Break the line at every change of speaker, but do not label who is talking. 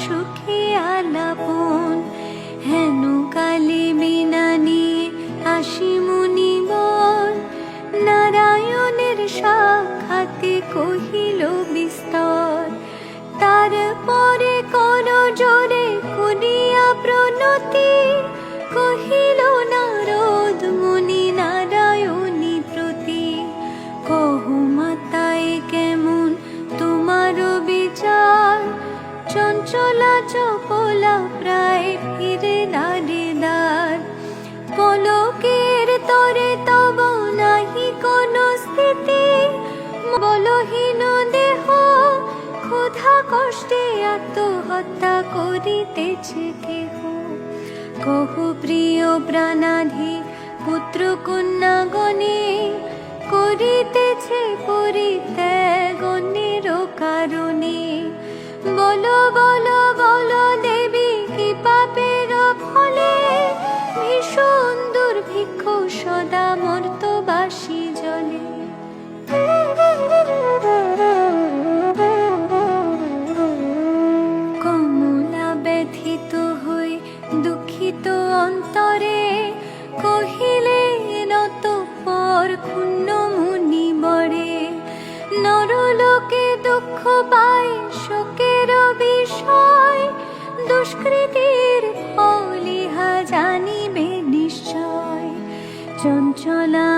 সুখে আলাপন, হেন কালে বিনা নিয়ে আসি মুনিবর, নারায়ণের সাক্ষাতে কহিল বিস্তর। তারপরে কর জোরে করিয়া প্রণতি, কহিল নারদ মুনি নারায়ণী প্রতি। কহ মাতায় কেমন তোমার বিচার, চঞ্চলা চপলা প্রায় ফিরে দ্বারে দ্বার। পলকের তরে তব নাহি কোন স্থিতি, বলহীন দেহ ক্ষুধা কষ্টে আত্মহত্যা করিতেছে কেহ। কহ প্রিয় প্রাণাধি পুত্র কন্যা গণে, করিতেছে পরিত্যাগ অন্যের কারণে। বলো বলো বলো দেবী কি পাপের ফলে, ভীষণ দুর্ভিক্ষ সদা মর্তবাসী জলে। কমলা ব্যথিত হই দুঃখিত অন্তরে, কহিলে অতঃপর ক্ষুণ্ণ মুনি বরে। নরলোকে দুঃখ পায় শোকের বিষয়, দুষ্কৃতির ফল ইহা জানিবে নিশ্চয়। চঞ্চলা